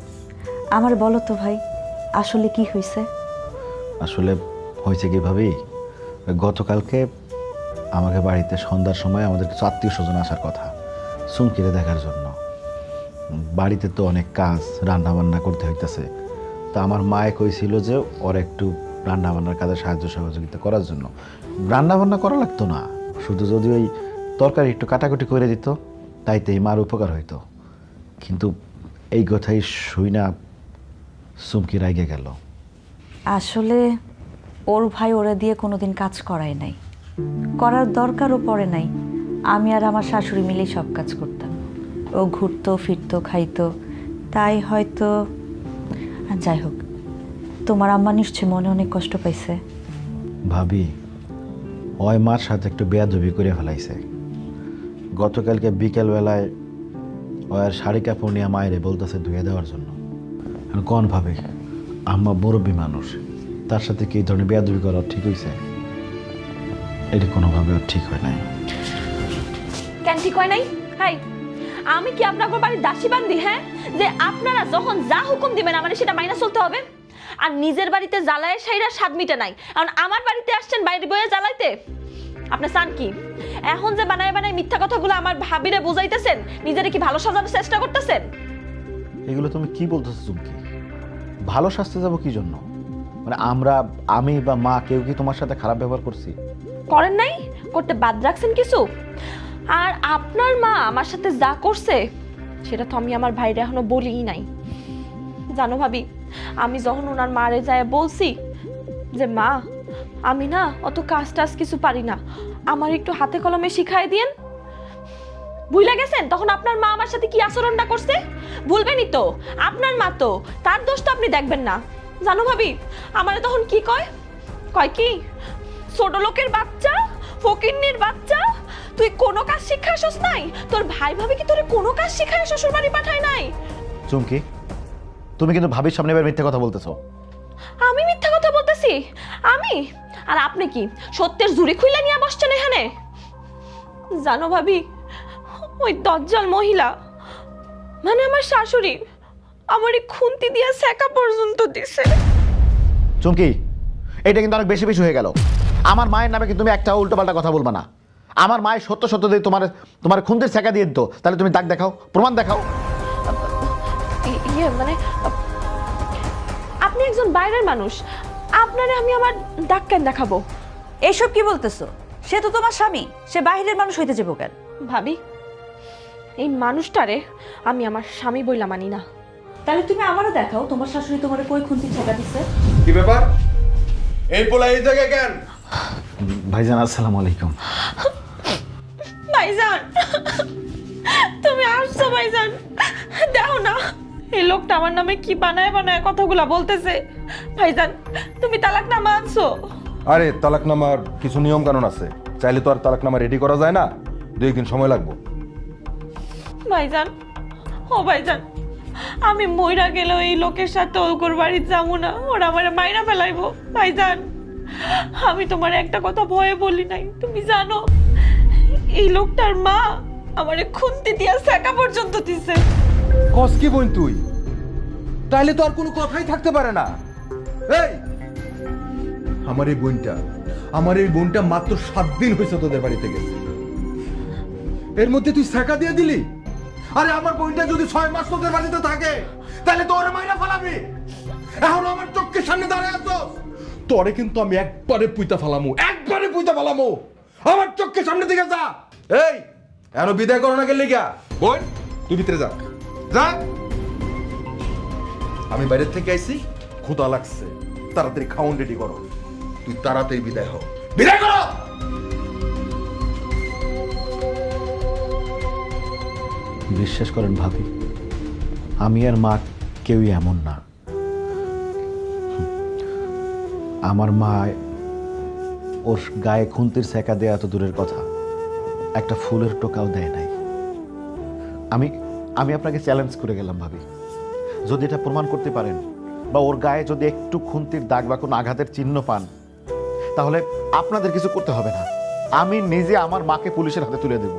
S5: আমার বলো তো ভাই, আসলে কি হয়েছে?
S3: আসলে হয়েছে কি ভাবি, গতকালকে আমাকে বাড়িতে সন্ধ্যার সময় আমাদের কিছু আত্মীয় স্বজন আসার কথা চুমকিরে দেখার জন্য। বাড়িতে তো অনেক কাজ, রান্না বান্না করতে হইতেছে, তা আমার মায়ে কইছিল যে ওর একটু রান্না বান্নার কাজে সাহায্য সহযোগিতা করার জন্য। রান্না বান্না করা লাগতো না, শুধু যদি ওই তরকারি একটু কাটাকুটি করে দিত তাইতেই মার উপকার হইতো। কিন্তু এই কথাই শুই না চুমকি রাইগে গেল।
S5: আসলে ওর ভাই ওরা দিয়ে কোনোদিন কাজ করায় নাই, করার দরকারও পড়ে নাই। আমি আর আমার শাশুড়ি মিলেই সব কাজ করতাম। ও ঘুরতো ফিরতো খাইতো, তাই হয়তো। যাই হোক, তোমার আম্মা নিশ্চয়ই মনে অনেক কষ্ট পাইছে।
S3: ভাবি ওই মার সাথে একটু বেয়াদবি করে ফেলাইছে। গতকালকে বিকেলবেলায় ওর শাড়ি কাপড় নিয়ে মায়েরে বলতেছে ধুয়ে দেওয়ার জন্য। কোন ভাবে আম্মা মুরব্বী মানুষ, তার সাথে কি এই ধরনের বেয়াদবি করা ঠিক হয়েছে? এটা কোনোভাবে ঠিক হয় নাই।
S2: কেন ঠিক হয় নাই? হাই, আমি কি আপনার বাড়ির দাসী বান্দি? হ্যাঁ, যে আপনারা যখন যা হুকুম দিবেন আমার সেটা মাইনা চলতে হবে? আর নিজের বাড়িতে জ্বালায় সেইরা স্বাদ মিটে নাই, কারণ আমার বাড়িতে আসছেন বাইরে বয়ে জ্বালাইতে। আপনি চান কি এখন যে বানায় বানায় মিথ্যা কথাগুলো আমার ভাবিরে বুঝাইতেছেন, নিজেরে কি ভালো সাজানোর চেষ্টা করতেছেন?
S3: এগুলো তুমি কি বলতেছো চুমকি? ভালো শাস্তি যাবো কি জন্য? মানে আমি বা মা কেউ কি তোমার সাথে খারাপ ব্যবহার করছি?
S2: করেন নাই, করতে বাদ রাখছেন কিছু? আর আপনার মা আমার সাথে যা করছে সেটা তো আমি আমার ভাইরে এখনো বলিই নাই। জানো ভাবি, আমি যখন ওনার মারে যায় বলছি যে মা আমি না অত কাজ টাজ কিছু পারি না, আমার একটু হাতে কলমে শিখাই দিয়েন, ভুলে গেছেন তখন আপনার মা আমার সাথে কি আচরণটা করছে? ভুলবেনই তো, আপনার মা তো, তার দোষ তো আপনি দেখবেন না। জানো ভাবি, আমারে তখন কি কয় কি, ছোট লোকের বাচ্চা, ফকিন্নির বাচ্চা, তুই কোনো কাজ শিক্ষাসস নাই? তোর ভাই ভাবি কি তোরে কোনো কাজ শিখায় শ্বশুর বাড়ি পাঠায় নাই?
S3: চুমকি, তুমি কিন্তু ভাবির সামনে এবার মিথ্যে কথা বলতেছো।
S2: আমি মিথ্যা কথা বলতেছি? আমি? আর আপনি কি সত্যের জুড়ি খুইলা নিয়ে বসছেন এখানে? জানো ভাবি, ওই দজ্জাল মহিলা মানে আমার শাশুড়ি আমারে খুন্তি দিয়ে সেকা পর্যন্ত দিছে।
S3: চুমকি, এটা কিন্তু অনেক বেশি বেশি হয়ে গেল। আমার মায়ের নামে কিন্তু তুমি একটা উল্টোপাল্টা কথা বলবা না। আমার মায়ের সত্য সত্য দিয়ে তোমার খুন্তির ছেঁকা দিয়ে দিত, তাহলে তুমি দাগ দেখাও, প্রমাণ দেখাও।
S2: ইয়ে মানে আপনি একজন বাইরের মানুষ, আপনারে আমি আমার দাগ কেন দেখাবো?
S5: এইসব কি বলতেছো? সে তো তোমার স্বামী, সে বাহিরের মানুষ হইতে যাবো কেন?
S2: ভাবি, এই মানুষটারে আমি আমার স্বামী বইলা মানি না।
S5: তাহলে তুমি আমারও দেখাও, তোমার শাশুড়ি তোমার কই খুন্তি ছেঁকা দিছে?
S6: কি ব্যাপার? এই পোলা এই জায়গায় কেন?
S3: ভাইজান আসসালামু আলাইকুম।
S2: ভাইজান, তুমি আসছো ভাইজান? দেখো না এই লোকটা আমার নামে কি বানায় বানায় কথাগুলা বলতেছে। ভাইজান, তুমি তালাকনামা আনছো?
S6: আরে তালাকনামার কিছু নিয়ম কানুন আছে, চাইলে তো আর তালাকনামা রেডি করা যায় না, 2 দিন সময় লাগবে।
S2: ভাইজান, ও ভাইজান, আমি মইরা গেলেও এই লোকের সাথে ওর বাড়ি যাবো না, ওরা আমার মাইরা ফেলাইবো। ভাইজান, আমি তোমার একটা কথা ভয়ে বলি নাই, তুমি জানো এই লোকটার মা আমারে খুন্তি দিয়া সেকা পর্যন্ত দিছে।
S6: কস কি বোন তুই? তাইলে তো আর কোনো কথাই থাকতে পারে না। এই আমার এই বোনটা মাত্র 7 দিন হয়েছে তোদের বাড়িতে গেছে, এর মধ্যে তুই সেকা দিয়ে দিলি? আরে আমার বোনটা যদি 6 মাস তোদের বাড়িতে থাকে তাহলে তো ওরে মাইরা ফেলাবি। এখন আমার চোখের সামনে দাঁড়ায় আছো, তোরে কিন্তু আমি একবারে পুইতা ফেলামু। আমার চোখের সামনে থেকে যা। এই এর বিদায় করো না গেলে গা বোন, তুই ভিতরে যা যা। আমি বাইরে থেকে আইছি, ক্ষুধা লাগছে, তাড়াতাড়ি খাউন রেডি করো। তুই তাড়াতাড়ি বিদায় হও, বিদায় করো।
S3: বিশ্বাস করেন ভাবি, আমি আর মা কেউই এমন না। আমার মা ওর গায়ে খুন্তির ছেঁকা দেয়া এত দূরের কথা, একটা ফুলের টোকাও দেয় নাই। আমি আপনাকে চ্যালেঞ্জ করে গেলাম ভাবি, যদি এটা প্রমাণ করতে পারেন বা ওর গায়ে যদি একটু খুন্তির দাগ বা কোনো আঘাতের চিহ্ন পান, তাহলে আপনাদের কিছু করতে হবে না, আমি নিজে আমার মাকে পুলিশের হাতে তুলে দেব।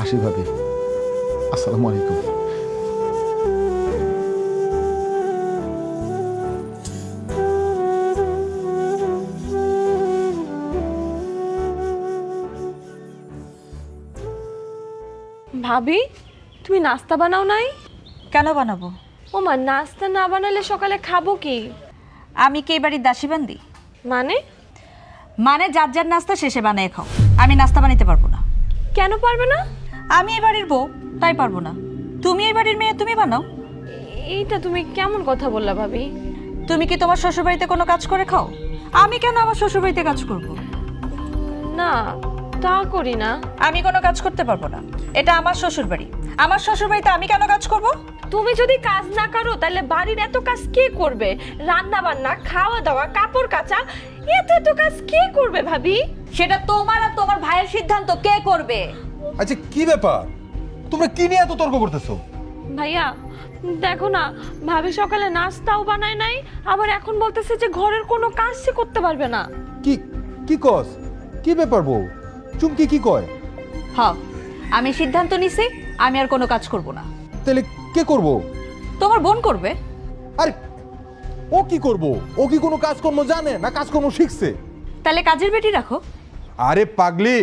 S3: আসি ভাবি, আসসালামু আলাইকুম।
S2: ভাবি, তুমি নাস্তা বানাও নাই?
S5: কেন বানাবো?
S2: ও মা, নাস্তা না বানালে সকালে খাবো কি?
S5: আমি কি এই বাড়ির দাসী বান্দি?
S2: মানে?
S5: মানে যার যার নাস্তা শেষে বানিয়ে খাও, আমি নাস্তা বানাইতে পারবো না।
S2: কেন পারবে না?
S5: আমি এই বাড়ির বউ, তাই পারবো না। তুমি এই বাড়ির মেয়ে, তুমি বানাও।
S2: এইটা তুমি কেমন কথা বললা ভাবি?
S5: তুমি কি তোমার শ্বশুরবাড়িতে কোনো কাজ করে খাও? আমি কেন আমার শ্বশুরবাড়িতে কাজ করব?
S2: না, তা করি না।
S5: আমি কোনো কাজ করতে পারবো না, এটা আমার শ্বশুরবাড়ি। আমার শ্বশুরবাড়িতে আমি কেন কাজ করব?
S2: তুমি যদি কাজ না করো তাহলে বাড়ির এত কাজ কে করবে? রান্না বান্না, খাওয়া দাওয়া, কাপড় কাচা, এত কাজ কে করবে ভাবি?
S5: সেটা তোমার আর তোমার ভাইয়ের সিদ্ধান্ত, কে করবে।
S6: আচ্ছা কি ব্যাপার, তোমরা কি নিয়ে এত তর্ক করতেছো?
S2: ভাইয়া দেখো না, ভাবি সকালে নাস্তাও বানায় নাই, আবার এখন বলতেছে যে ঘরের কোনো কাজ সে করতে পারবে না।
S6: কি কি কস? কি ব্যাপার বউ? চুমকি কি কয়?
S5: হ্যাঁ, আমি সিদ্ধান্ত নিছি, আমি আর কোনো কাজ করব না।
S6: তাহলে কে করব?
S5: তোমার বোন করবে।
S6: আরে ও কি করব? ও কি কোনো কাজকর্ম জানে না কাজকর্ম শিখছে?
S5: তাহলে কাজের বেটি রাখো।
S6: আরে পাগলি,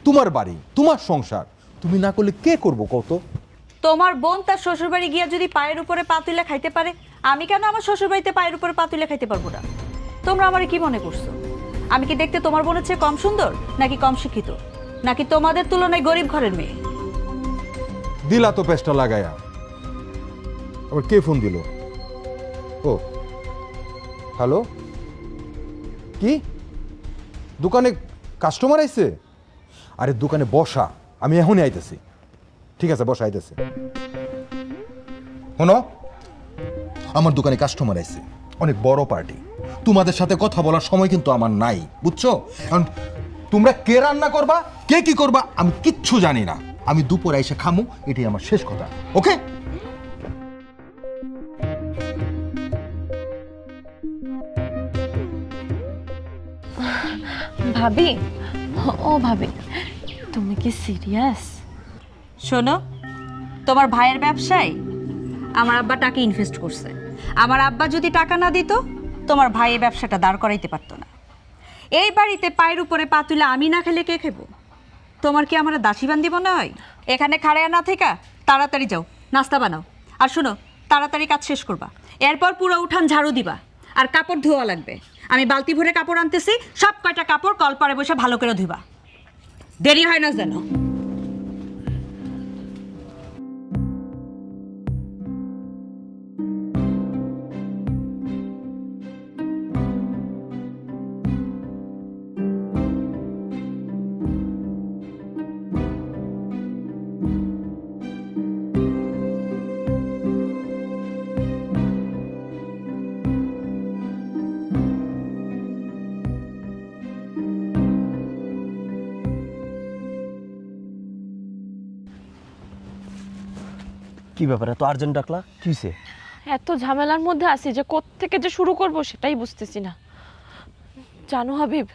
S6: তোমার বাড়ি, তোমার সংসার, তুমি না করলে কে করব কত?
S5: তোমার বোন তার শ্বশুরবাড়ি গিয়া যদি পায়ের উপরে পা তুলে খাইতে পারে, আমি কেন আমার শ্বশুরবাড়িতে পায়ের উপরে পা তুলে খাইতে পারবো না? তোমরা আমারে কি মনে করছো? আমি কি দেখতে তোমার বোনের চেয়ে কম সুন্দর, নাকি কম শিক্ষিত, নাকি তোমাদের তুলনায় গরিব ঘরের মেয়ে?
S6: দিলা তো পেস্টা লাগায়া। আবার কে ফোন দিল? ও হ্যালো, কি দোকানে কাস্টমার আইছে? আরে দোকানে বসা, আমি এখনই আইতেছি। ঠিক আছে, বসা আইতেছে। শোনো, আমার দোকানে কাস্টমার আইছে, অনেক বড় পার্টি। তোমাদের সাথে কথা বলার সময় কিন্তু আমার নাই, বুঝছো? এখন তোমরা কে রান্না করবা, কে কি করবা আমি কিচ্ছু জানি না। আমি দুপুরে এসে খামু, এটাই আমার শেষ কথা। ওকে?
S2: ভাবি, ও ভাবি, তুমি কি সিরিয়াস?
S5: শোনো, তোমার ভাইয়ের ব্যবসায় আমার আব্বা টাকা ইনভেস্ট করছে। আমার আব্বা যদি টাকা না দিত, তোমার ভাই এই ব্যবসাটা দাঁড় করাইতে পারতো না। এই বাড়িতে পায়ের উপরে পা তুলে আমি না খেলে কে খেবো? তোমার কি আমার দাসী বান্দি মনে হয়? এখানে খাড়ায়া না থেকে তাড়াতাড়ি যাও, নাস্তা বানাও। আর শোনো, তাড়াতাড়ি কাজ শেষ করবা, এরপর পুরো উঠান ঝাড়ু দিবা। আর কাপড় ধোয়া লাগবে, আমি বালতি ভরে কাপড় আনতেছি। সব কয়টা কাপড় কলপারে বসে ভালো করে ধুবা, দেরি হয় না যেন।
S4: কি ব্যাপার, এত আর্জেন্ট ডাকলা? কি হয়েছে?
S2: এত ঝামেলার মধ্যে আছি যে কোত্থেকে যে শুরু করব সেটাই বুঝতেছি না। জানো হাবিব,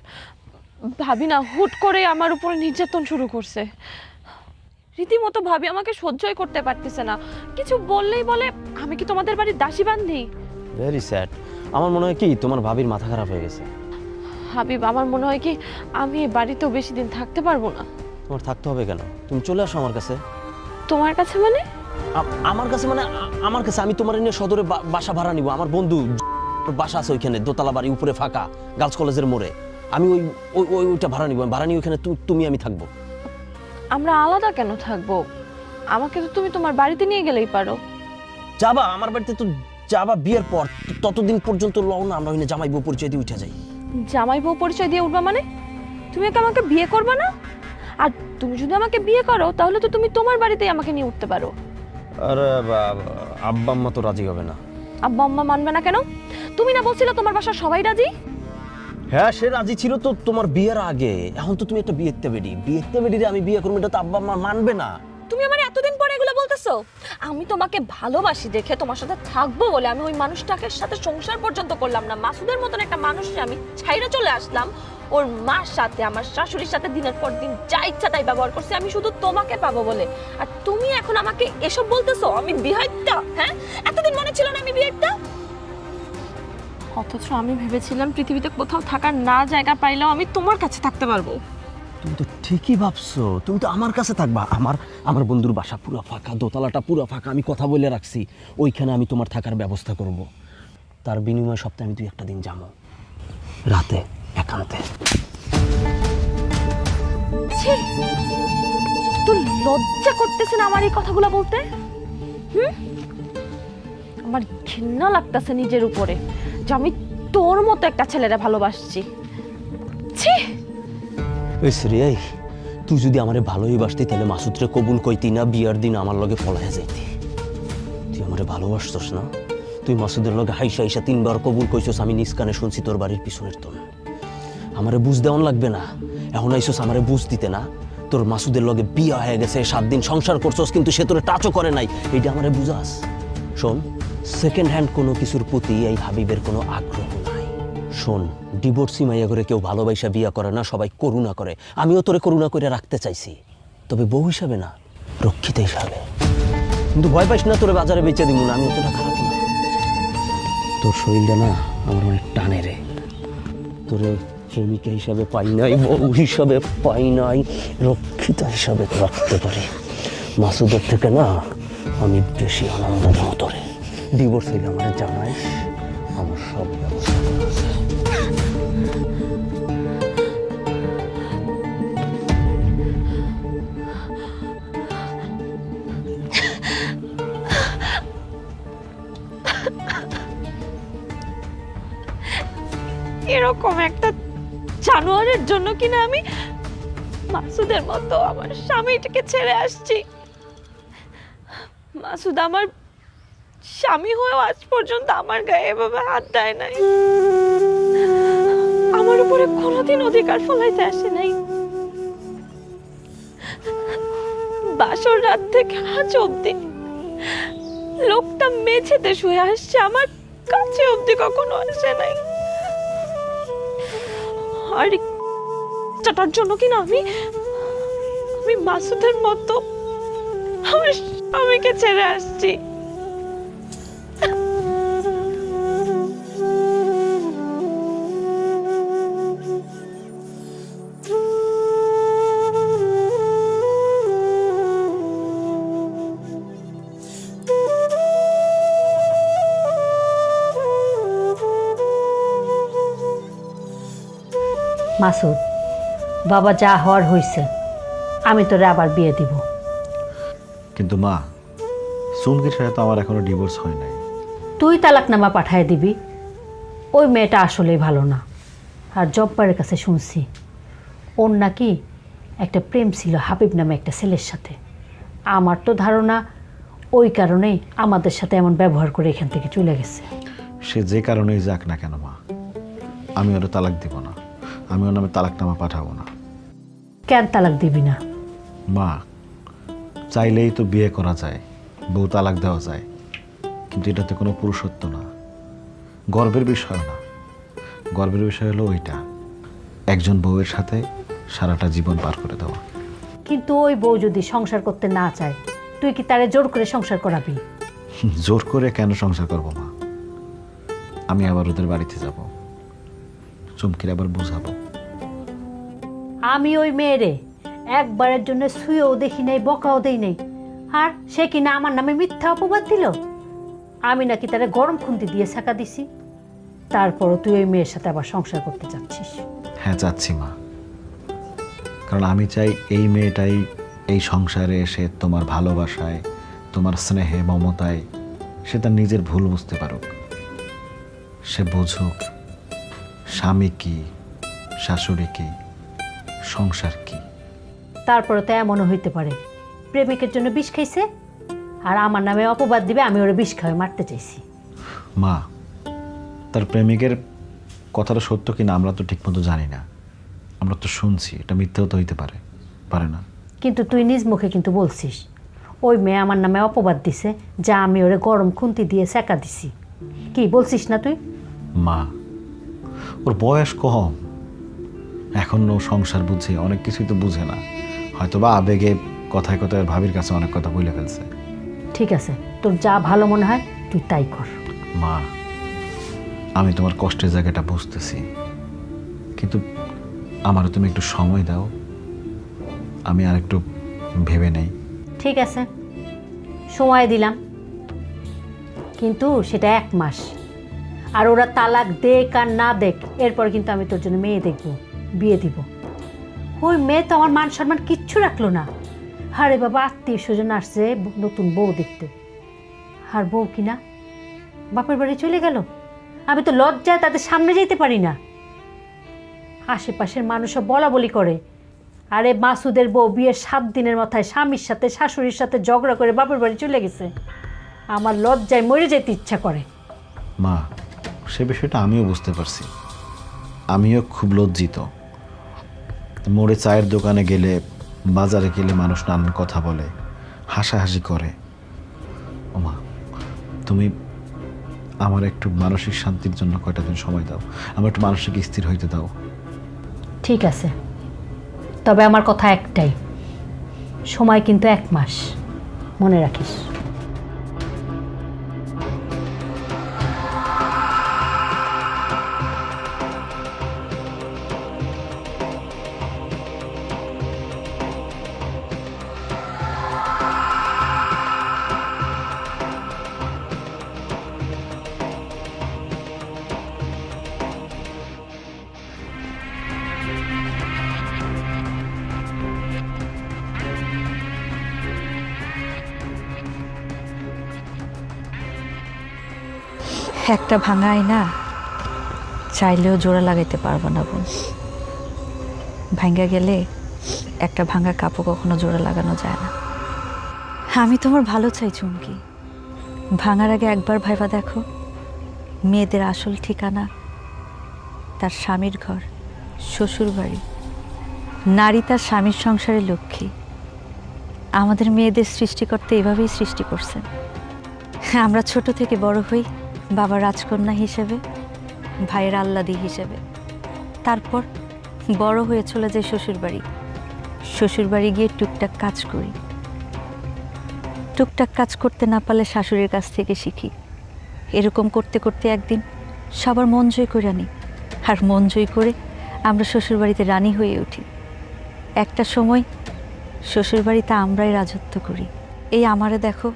S2: ভাবি না হুট করে আমার উপরে নির্যাতন শুরু করছে। রীতিমতো ভাবি আমাকে সহ্যই করতে পারতেছে না, কিছু বললেই বলে আমি কি তোমাদের বাড়ির দাসী বান্ধি।
S4: Very sad. আমার মনে হয় কি তোমার ভাবির মাথা খারাপ হয়ে গেছে।
S2: হাবিব, আমার মনে হয় কি আমি এই বাড়িতেও বেশি দিন থাকতে পারবো না।
S4: তোমার থাকতে হবে কেন? তুমি চলে আসো আমার কাছে।
S2: তোমার কাছে মানে?
S4: আমার কাছে মানে আমার কাছে, আমি তোমার নিয়ে সদরে বাসা ভাড়া নিব। আমার বন্ধু বাসা আছে ওইখানে, দোতলা বাড়ি, উপরে ফাঁকা, গার্লস কলেজের মোড়ে। আমি ওইটা ভাড়া নিব। ভাড়া নিয়ে ওইখানে তুমি আমি থাকবো।
S2: আমরা আলাদা কেন থাকবো? আমাকে তো তুমি তোমার বাড়িতে নিয়ে গেলেই পারো।
S4: যাবা আমার বাড়িতে তো যাবা বিয়ের পর, ততদিন পর্যন্ত লও না, আমরা ওইখানে জামাই বউ পরিচয় দিয়ে উঠে যাই।
S2: জামাই বউ পরিচয় দিয়ে উঠবা মানে? তুমি কি আমাকে বিয়ে করবে না? আর তুমি যদি আমাকে বিয়ে করো তাহলে তো তুমি তোমার বাড়িতেই আমাকে নিয়ে উঠতে পারো।
S4: আরে আব্বা আম্মা তো রাজি হবে না।
S2: আব্বা আম্মা মানবে না কেন? তুমি না বলছিলে তোমার বাসার সবাই রাজি?
S4: হ্যাঁ, সে রাজি ছিল তো তোমার বিয়ের আগে। এখন তো তুমি একটা বিয়েতে বেডি আমি বিয়ে করবো, এটা তো আব্বা আম্মা মানবে না।
S2: তুমি আমার এতদিন পরে এগুলো বলতেছো? আমি তোমাকে ভালোবাসি দেখে, তোমার সাথে থাকবো বলে আমি ওই মানুষটাকে সাথে সংসার পর্যন্ত করলাম না। মাসুদের মতন একটা মানুষকে আমি ছাইরে চলে আসলাম। ওর মার সাথে, আমার শাশুড়ির সাথে দিনের পর দিন যা ইচ্ছা তাই ব্যবহার করছি আমি শুধু তোমাকে পাবো বলে। আর তুমি এখন আমাকে এসব বলতেছো আমি বিহাইতা? হ্যাঁ, এতদিন মনে ছিল না আমি বিহাইতা? অথচ আমি ভেবেছিলাম পৃথিবীতে কোথাও থাকার না জায়গা পাইলেও আমি তোমার কাছে থাকতে পারবো।
S4: তুমি তো ঠিকই ভাবছো, তুমি তো আমার কাছে থাকবা। আমার বন্ধুর বাসা পুরো ফাঁকা, দোতলাটা পুরো ফাঁকা, আমি কথা বলে রাখছি ওইখানে আমি তোমার থাকার ব্যবস্থা করব। তার বিনিময়ে সপ্তাহে আমি 2-1 দিন যাবো রাতে একান্তে।
S2: ছি, তোর লজ্জা করতেছে না আমার এই কথাগুলো বলতে? আমার ঘৃণা লাগতেছে নিজের উপরে যে আমি তোর মতো একটা ছেলেরা ভালোবাসছি। ছি,
S4: ওই শ্রেয়াই, তুই যদি আমারে ভালোই বাসতি তাহলে মাসুদরে কবুল কইতি না, বিয়ার দিন আমার লগে পলাইয়া যাইতি। তুই আমারে ভালোবাসতস না? তুই মাসুদের লগে হাইসা হাইসা 3বার কবুল কইছস, আমি নিজ কানে শুনছি তোর বাড়ির পিছনের তোন। আমারে বুঝ দেওয়ান লাগবে না, এখন আইসস আমারে বুঝ দিতে না। তোর মাসুদের লগে বিয়া হয়ে গেছে, 7 দিন সংসার করছস, কিন্তু সে তোরে টাচও করে নাই, এইটা আমারে বুঝাস? শোন, সেকেন্ড হ্যান্ড কোনো কিছুর প্রতি এই হাবিবের কোনো আগ্রহ নাই। শোন, ডিভোর্সি মাইয়া করে কেউ ভালোবাসা বিয়া করে না, সবাই করুণা করে। আমিও তোরে করুণা করে রাখতে চাইছি, তবে বউ হিসাবে না, রক্ষিতা হিসাবে। কিন্তু ভয় পাইস না, তোরে বাজারে বেচে দিব না, আমি অতটা খারাপ না। তোর শরীরটা না আমার অনেক টানে রে। তোরে প্রেমিকা হিসাবে পাই নাই, বউ হিসাবে পাই নাই, রক্ষিতা হিসাবে রাখতে পারি। মাসুদের থেকে না আমি বেশি আনন্দ পাবো তোরে। ডিভোর্স হইলে আমার জানাইস, আমার সব ব্যবস্থা করা আছে।
S2: এরকম একটা জানোয়ারের জন্য কিনা আমি মাসুদের মতো আমার স্বামীটাকে ছেড়ে আসছি। মাসুদ আমার স্বামী হয়েও আজ পর্যন্ত আমার গায়ে এভাবে হাত দেয় নাই, আমার উপরে কোনোদিন অধিকার ফলাইতে আসে নাই। বাসর রাত থেকে আজ অব্দি লোকটা মেঝেতে শুয়ে আসছে, আমার কাছে অব্দি কখনো আসে নাই। আর চাটার জন্য কিনা আমি মাসুদের মতো আমার স্বামীকে ছেড়ে আসছি।
S1: মাসুদ, বাবা যা হওয়ার হয়েছে, আমি তোরে আবার বিয়ে দিব।
S3: কিন্তু মা, সুমকির সাথে তো আমার এখনো ডিভোর্স হয় নাই।
S1: তুই তালাকনামা পাঠায় দিবি। ওই মেয়েটা আসলেই ভালো না। আর জব্বারের কাছে শুনছি ওর নাকি একটা প্রেম ছিল হাবিব নামে একটা ছেলের সাথে। আমার তো ধারণা ওই কারণেই আমাদের সাথে এমন ব্যবহার করে এখান থেকে চলে গেছে।
S3: সে যে কারণেই যাক না কেন মা, আমি ওরা তালাক দিব না, আমি ওর নামে তালাকনামা পাঠাবো না।
S1: কেন তালাক দিবি না?
S3: মা, চাইলেই তো বিয়ে করা যায়, বউ তালাক দেওয়া যায়, কিন্তু এটা তো কোনো পুরুষত্ব না, গর্বের বিষয় না। গর্বের বিষয় হলো ওইটা, একজন বউয়ের সাথে সারাটা জীবন পার করে দেওয়া।
S1: কিন্তু ওই বউ যদি সংসার করতে না চায়, তুই কি তারে জোর করে সংসার করাবি?
S3: জোর করে কেন সংসার করবো মা? আমি আবার ওদের বাড়িতে যাব, চুমকির আবার বুঝাবো।
S1: আমি ওই মেয়েরে একবারের জন্য শুয়েও দেখি নাই, বকাও দেই নাই, আর সে কিনা আমার নামে মিথ্যা অপবাদ দিল। আমি নাকি তারে গরম খুন্তি দিয়ে ছাকা দিছি, তারপরও তুই ওই মেয়ের সাথে আবার সংসার করতে চাচ্ছিস?
S3: হ্যাঁ, চাচ্ছি মা, কারণ আমি চাই এই মেয়েটাই এই সংসারে এসে তোমার ভালোবাসায়, তোমার স্নেহে, মমতায় সে তার নিজের ভুল বুঝতে পারুক, সে বুঝুক স্বামী কি, শাশুড়ি কি, সংসার কি।
S1: তারপরে তো এমনও হইতে পারে প্রেমিকের জন্য বিষ খাইছে, আর আমার নামে অপবাদ দিবে আমি ওরা বিষ খাওয়াই মারতে চাইছি।
S3: মা, তার প্রেমিকের কথাটা সত্য কিনা আমরা তো ঠিকমতো জানি না, আমরা তো শুনছি, এটা মিথ্যাও তো হইতে পারে, পারে না?
S1: কিন্তু তুই নিজ মুখে কিন্তু বলছিস ওই মেয়ে আমার নামে অপবাদ দিছে, যা আমি ওরে গরম খুন্তি দিয়ে সেকা দিছি। কি বলছিস না তুই?
S3: মা, ওর বয়স কম, এখনো সংসার বুঝে, অনেক কিছুই তো বুঝে না, হয়তো বা আবেগে কথায় কথায় ভাবির কাছে অনেক কথা বলে ফেলছে।
S1: ঠিক আছে, তোর যা ভালো মনে হয় তুই তাই কর।
S3: মা, আমি তোমার কষ্টের জায়গাটা বুঝতেছি, কিন্তু আমারও তুমি একটু সময় দাও, আমি আরেকটু ভেবে নেই।
S1: ঠিক আছে, সময় দিলাম, কিন্তু সেটা 1 মাস। আর ওরা তালাক দেখ আর না দেখ, এরপর কিন্তু আমি তোর জন্য মেয়ে দেখব, বিয়ে দিব। ওই মেয়ে তো আমার মান সম্মান কিচ্ছু রাখলো না। আরে বাবা, আত্মীয় স্বজন আসছে নতুন বউ দেখতে, আর বউ কিনা বাপের বাড়ি চলে গেল। আমি তো লজ্জায় তাদের সামনে যেতে পারি না। আশেপাশের মানুষও বলা বলি করে, আরে মাসুদের বউ বিয়ের 7 দিনের মাথায় স্বামীর সাথে শাশুড়ির সাথে ঝগড়া করে বাপের বাড়ি চলে গেছে। আমার লজ্জায় মরে যেতে ইচ্ছা করে।
S3: মা, সে বিষয়টা আমিও বুঝতে পারছি, আমিও খুব লজ্জিত। মোড়ে চায়ের দোকানে গেলে, বাজারে গেলে মানুষ নানান কথা বলে, হাসাহাসি করে। ও মা, তুমি আমার একটু মানসিক শান্তির জন্য কয়টা দিন সময় দাও, আমার একটু মানসিক স্থির হইতে দাও।
S1: ঠিক আছে, তবে আমার কথা একটাই, সময় কিন্তু 1 মাস, মনে রাখিস।
S5: একটা ভাঙা আয়না চাইলেও জোড়া লাগাইতে পারবো না বোন। ভাঙ্গা গেলে একটা ভাঙা কাপড় কখনো জোড়া লাগানো যায় না। আমি তোমার ভালো চাই চুমকি, ভাঙার আগে একবার ভাইবা দেখো, মেয়েদের আসল ঠিকানা তার স্বামীর ঘর, শ্বশুর বাড়ি। নারী তার স্বামীর সংসারের লক্ষ্মী। আমাদের মেয়েদের সৃষ্টিকর্তা এভাবেই সৃষ্টি করছেন। আমরা ছোট থেকে বড় হই বাবার রাজকন্যা হিসেবে, ভাইয়ের আহ্লাদী হিসেবে। তারপর বড় হয়ে চলে যাই শ্বশুরবাড়ি। শ্বশুরবাড়ি গিয়ে টুকটাক কাজ করি। টুকটাক কাজ করতে না পারলে শাশুড়ির কাছ থেকে শিখি। এরকম করতে করতে একদিন সবার মন জয় করে আনি, আর মন জয় করে আমরা শ্বশুরবাড়িতে রানী হয়ে উঠি। একটা সময় শ্বশুরবাড়িতে আমরাই রাজত্ব করি। এই আমারে দেখো,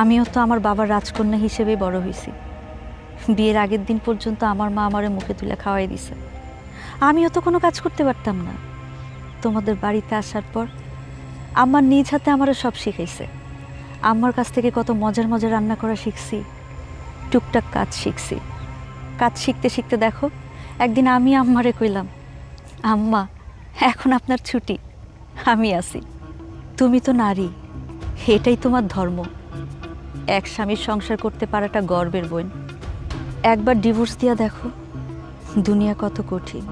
S5: আমিও তো আমার বাবার রাজকন্যা হিসেবে বড় হয়েছি। বিয়ের আগের দিন পর্যন্ত আমার মা আমারে মুখে তুলে খাওয়াই দিছে। আমিও তো কোনো কাজ করতে পারতাম না। তোমাদের বাড়িতে আসার পর আমার নিজ হাতে আমারও সব শিখাইছে। আম্মার কাছ থেকে কত মজার মজার রান্না করা শিখছি, টুকটাক কাজ শিখছি। কাজ শিখতে শিখতে দেখো, একদিন আমি আম্মারে কইলাম, আম্মা এখন আপনার ছুটি, আমি আছি। তুমি তো নারী, এটাই তোমার ধর্ম। এক স্বামীর সংসার করতে পারাটা গর্বের বোন। একবার ডিভোর্স দিয়া দেখো দুনিয়া কত কঠিন।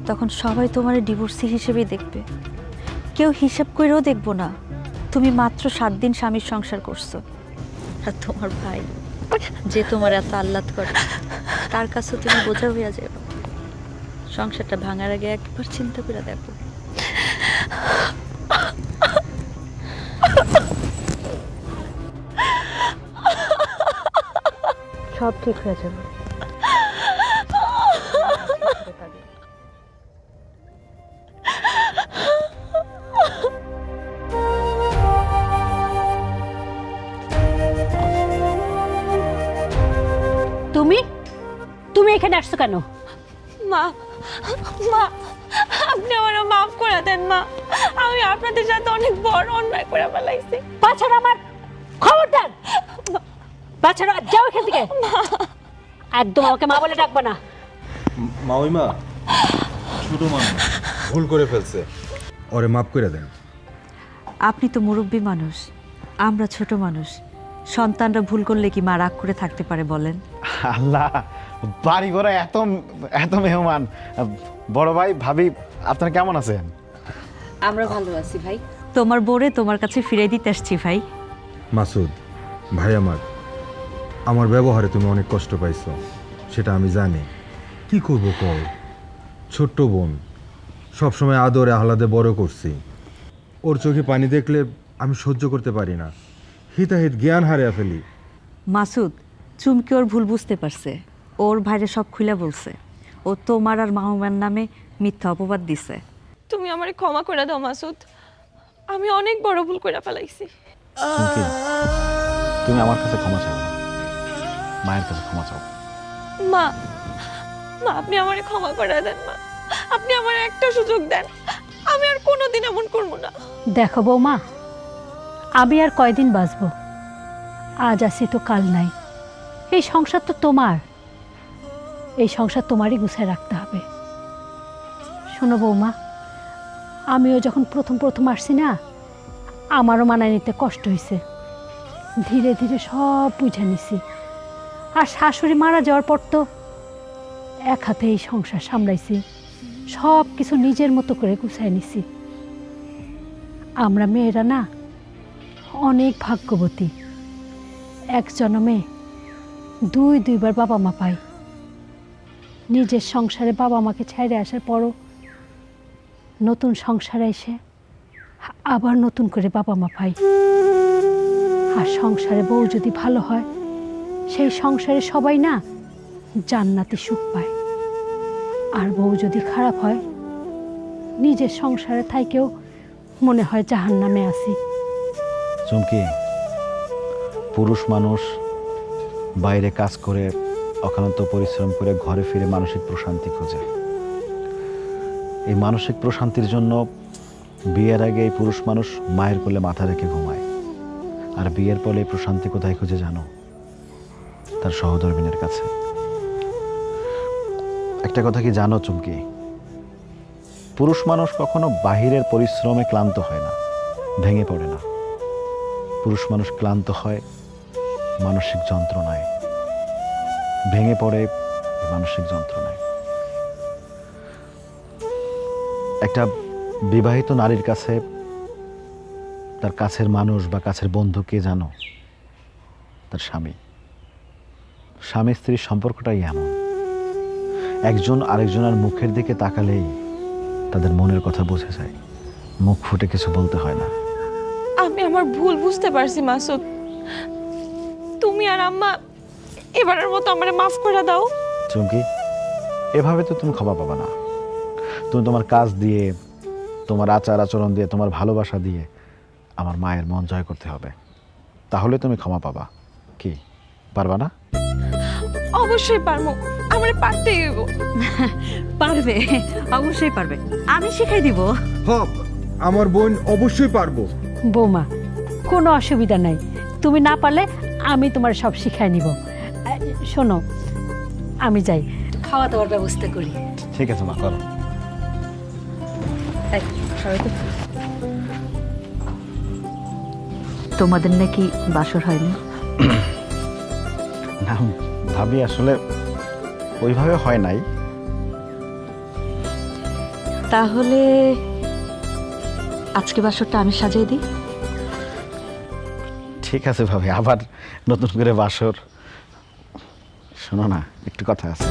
S5: তখন সবাই তোমার ডিভোর্সি হিসেবেই দেখবে, কেউ হিসাব করেও দেখবো না তুমি মাত্র 7 দিন স্বামীর সংসার করছো। আর তোমার ভাই যে তোমার এত আহ্লাদ করে, তার কাছে তুমি বোঝা হইয়া যাবে। সংসারটা ভাঙার আগে একবার চিন্তা করে দেখো। সব ঠিক হয়ে যাবে।
S1: তুমি তুমি এখানে আসছো কেন?
S2: মা, মা আপনি আমার মাফ করে দেন মা, আমি আপনাদের সাথে অনেক বড় অন্যায় করে ফেলাইছি।
S1: বাছারা, আমার খবরদার, বাছারা যাও এখান থেকে। একদম আমাকে মা বলে ডাকবা না।
S6: মাউইমা, ছোট মানুষ ভুল করে ফেলছে, ওরে মাফ করে দেন।
S5: আপনি তো মুরব্বী মানুষ, আমরা ছোট মানুষ। সন্তানরা ভুল করলে কি মা রাগ করে থাকতে পারে বলেন?
S3: আল্লাহ, বাড়ি ঘরে এত এত মেহমান। বড় ভাই, ভাবি, আপনারা কেমন আছেন?
S5: আমরা ভালো আছি ভাই। তোমার বোরে তোমার কাছে ফিরে দিতে আসছি ভাই।
S6: মাসুদ ভাই, আমার ব্যবহারে তুমি অনেক কষ্ট পাইছো, সেটা আমি জানি। কি করবো কও, ছোট্ট বোন, সবসময় আদরে আহ্লাদে বড় করছি। ওর চোখে পানি দেখলে আমি সহ্য করতে পারি না, হিতাহিত জ্ঞান হারিয়ে ফেলি।
S5: মাসুদ, চুমকি ওর ভুল বুঝতে পারছে, ওর ভাইরে সব খুলে বলছে। ও তোমার আর মাহুমার নামে মিথ্যা অপবাদ দিছে।
S2: তুমি আমারে ক্ষমা করে দাও মাসুদ, আমি অনেক বড় ভুল করে ফেলাইছি।
S3: চুমকি, তুমি আমার কাছে ক্ষমা চাও না, মায়ের কাছে ক্ষমা চাও।
S2: মা, মা আপনি আমারে ক্ষমা করে দেন মা, আপনি আমার একটা সুযোগ দেন, আমি আর কোনোদিন এমন করবো না।
S1: দেখো বৌমা, আমি আর কয়দিন বাঁচবো? আজ আছি তো কাল নাই। এই সংসার তো তোমার, এই সংসার তোমারই গুছায় রাখতে হবে। শোনো বৌমা, আমিও যখন প্রথম প্রথম আসছি না, আমারও মানায় নিতে কষ্ট হয়েছে। ধীরে ধীরে সব বুঝে নিছি। আর শাশুড়ি মারা যাওয়ার পর তো এক হাতে এই সংসার সামলাইছি, সব কিছু নিজের মতো করে গুছায় নিছি। আমরা মেয়েরা না অনেক ভাগ্যবতী। এক জন্মে দুইবার বাবা মা পাই। নিজের সংসারে বাবা মাকে ছেড়ে আসার পরও নতুন সংসারে এসে আবার নতুন করে বাবা মা পাই। আর সংসারে বউ যদি ভালো হয়, সেই সংসারে সবাই না জান্নাতে সুখ পায়। আর বউ যদি খারাপ হয়, নিজের সংসারে থাইকেও মনে হয় জাহান্নামে আছি।
S3: চুমকি, পুরুষ মানুষ বাইরে কাজ করে অক্লান্ত পরিশ্রম করে ঘরে ফিরে মানসিক প্রশান্তি খোঁজে। এই মানসিক প্রশান্তির জন্য বিয়ের আগে এই পুরুষ মানুষ মায়ের কোলে মাথা রেখে ঘুমায়। আর বিয়ের পরে এই প্রশান্তি কোথায় খুঁজে জানো? তার সহধর্মিণীর কাছে। একটা কথা কি জানো চুমকি, পুরুষ মানুষ কখনো বাহিরের পরিশ্রমে ক্লান্ত হয় না, ভেঙে পড়ে না। পুরুষ মানুষ ক্লান্ত হয় মানসিক যন্ত্রণায়, ভেঙে পড়ে মানসিক যন্ত্রণায়। একটা বিবাহিত নারীর কাছে তার কাছের মানুষ বা কাছের বন্ধু কে জানো? তার স্বামী। স্বামী স্ত্রীর সম্পর্কটাই এমন, একজন আরেকজনের মুখের দিকে তাকালেই তাদের মনের কথা বোঝা যায়, মুখ ফুটে কিছু বলতে হয় না।
S2: আমি আমার ভুল বুঝতে পারছি মাসুদ, তুমি আর আম্মা এবারের মতো আমারে মাফ করে দাও।
S3: চুমকি, এভাবে তো তুমি ক্ষমা পাবা না। তুমি তোমার কাজ দিয়ে, তোমার আচার আচরণ দিয়ে, তোমার ভালোবাসা দিয়ে আমার মায়ের মন জয় করতে হবে, তাহলে তুমি ক্ষমা পাবা। কি পারবা না?
S2: অবশ্যই পারবো, আমারে পারতেই হইব।
S5: পারবে, অবশ্যই পারবে, আমি শিখাই দিব।
S6: হক, আমার বোন অবশ্যই পারবো।
S1: বৌমা, কোনো অসুবিধা নাই। তুমি না পারলে আমি তোমার সব শিখাই নিব। শোনো, আমি যাই, খাওয়া দাওয়ার ব্যবস্থা করি।
S3: ঠিক আছে মা, করো।
S5: তোমাদের নাকি বাসর হয়নি?
S3: না ভাবি, আসলে ওইভাবে হয় নাই।
S5: তাহলে আজকে বাসরটা আমি সাজিয়ে দিই।
S3: ঠিক আছে ভাবি, আবার নতুন করে বাসর। শোনো না, একটু কথা আছে।